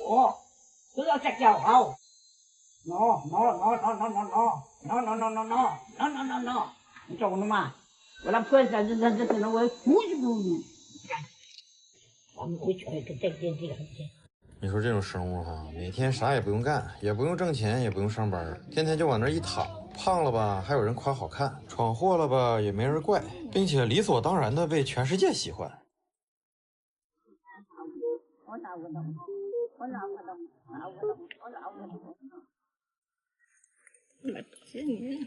我，都要隻腳口。No，你做什么？我那破山这能我呼吸不住。咱们回去可以跟这个很近。你说这种生物哈，每天啥也不用干，也不用挣钱，也不用上班，天天就往那一躺，胖了吧还有人夸好看，闯祸了吧也没人怪，并且理所当然的被全世界喜欢。我拿不动。我这你。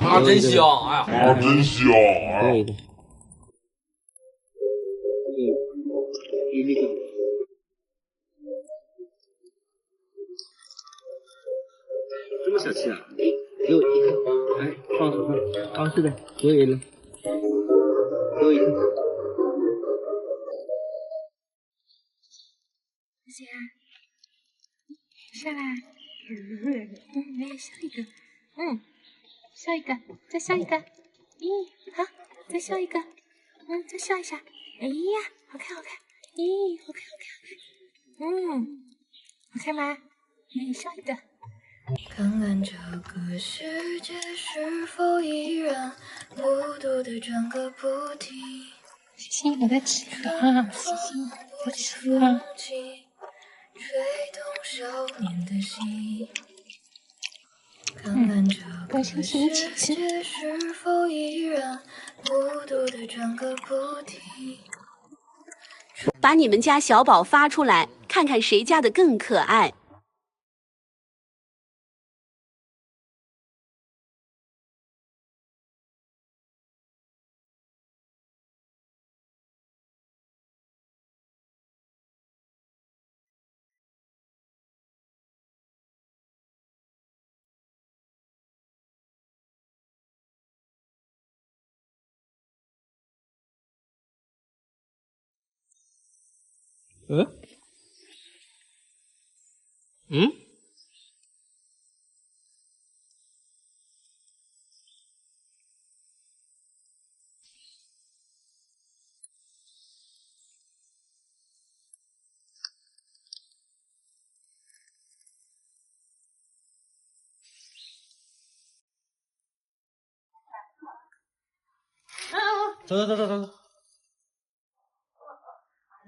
它真香！哎呀，它真香！哎呀，这么小气啊！给我一个，哎，放手上，啊，是的，给我一个，给我一个。谁啊？上来，来笑一个，笑一个，再笑一个，咦，好，再笑一个，再笑一下，哎呀，好看，咦，好看，好看吗？笑一个。看看这个世界是否依然孤独地转个不停。星星，我在吃啊，星星，在吃啊。吹动少年的心。看看这个世界是否依然孤独地转个不停。把你们家小宝发出来，看看谁家的更可爱。走。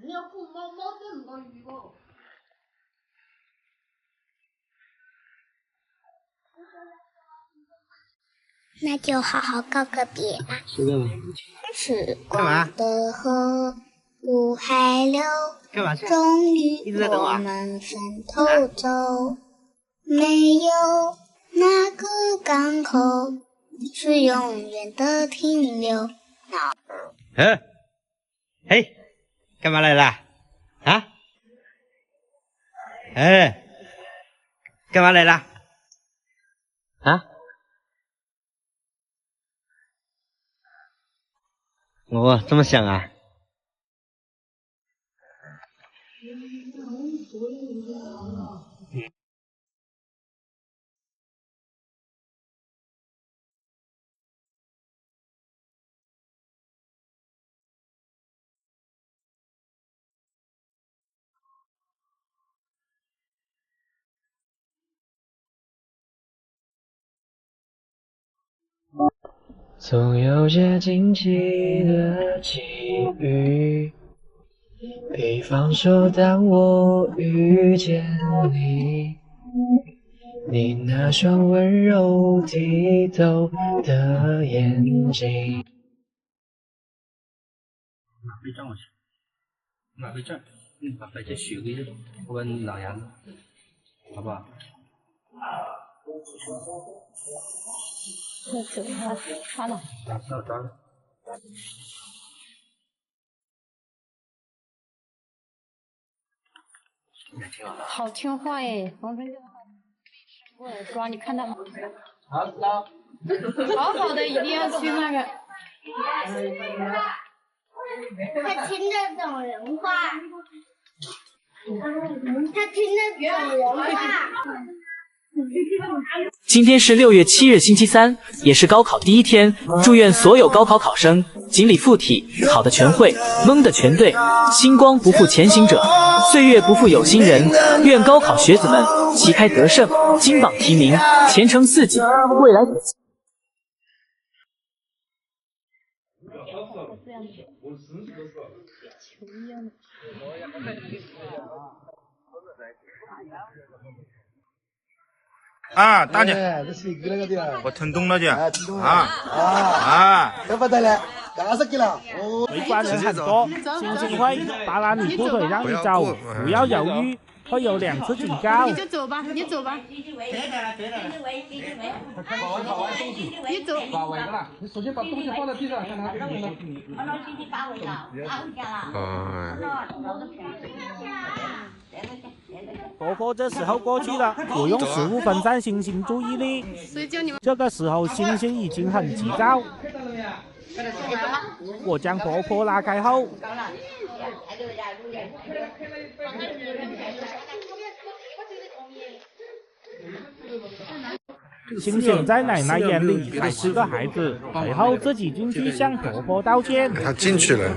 你要顾猫这么多鱼哦。那就好好告个别吧。是干嘛？时光的河入海流，干嘛去？终于我们分头走。没有那个港口是永远的停留。嘿，干嘛来了？啊？哎，干嘛来了？啊？哦，这么想啊？总有些惊奇的际遇，比方说当我遇见你，你那双温柔剔透的眼睛。马背站过去，马背站，把白天学个样，我问老杨，好不好？这手抓了，抓了。好听话耶，黄春江过来抓，你看到吗？好，知道。好好的，一定要去那个。他听得懂人话，他听得懂人话。今天是6月7日，星期三，也是高考第一天。祝愿所有高考考生锦鲤附体，考的全会，蒙的全对，星光不负前行者，岁月不负有心人。愿高考学子们旗开得胜，金榜题名，前程似锦，未来可期。啊，大姐，我听懂了姐。这不得了，干啥去了？围观人很多，星星会大拿你裤腿让你走，不要犹豫，会有2次警告。你就走吧，你走吧。你走。你首先把东西放在地上，看他。不过这时候过去了，不用食物分散星星注意力。这个时候星星已经很急躁。我将婆婆拉开后，星星在奶奶眼里还是个孩子，随后自己进去向婆婆道歉。他进去了，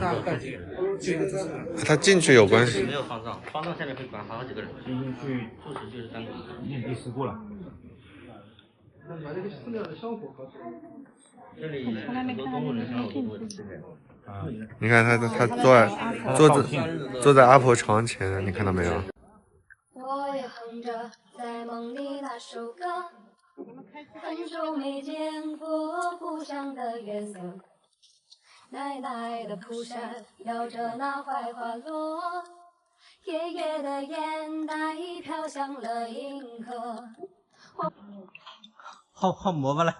他进去有关系。没有方丈，方丈下面会管好几个人。进去住持就是单独。面壁思过了。把这个饲料的香火搞出来。这里很多动物人像我多的。你看他坐在阿婆床前，你看到没有？我也哼着在梦里那首歌，很久没见过故乡的月色，奶奶的蒲扇摇着那槐花落，爷爷的烟袋飘向了银河。好摸吧了。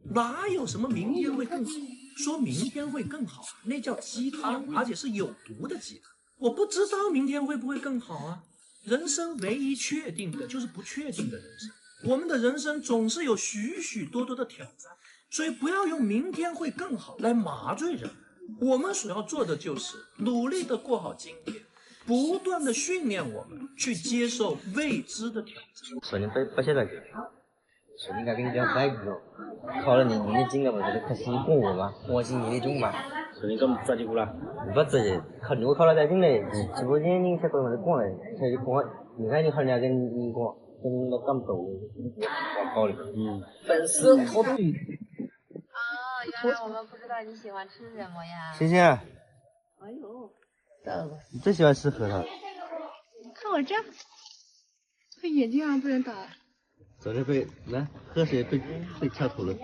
哪有什么明天会更好？说明天会更好，那叫鸡汤，而且是有毒的鸡汤。我不知道明天会不会更好啊！人生唯一确定的就是不确定的人生。我们的人生总是有许许多多的挑战，所以不要用明天会更好来麻醉人。我们所要做的就是努力的过好今天，不断的训练我们去接受未知的挑战。说你不晓得个，说你应该跟你讲摆个，考了你的经了嘛，这个可惜过我嘛，我是你的种嘛。说你咁抓紧过啦？不自己考我考了再进来，直播间你才跟我讲嘞，才讲，你看你考人家跟你讲，跟我咁多，我考的，粉丝好多。原来我们不知道你喜欢吃什么呀？星星，哎呦，你最喜欢吃核桃？看我这，眼睛啊不能打。昨天被喝水被跳头了。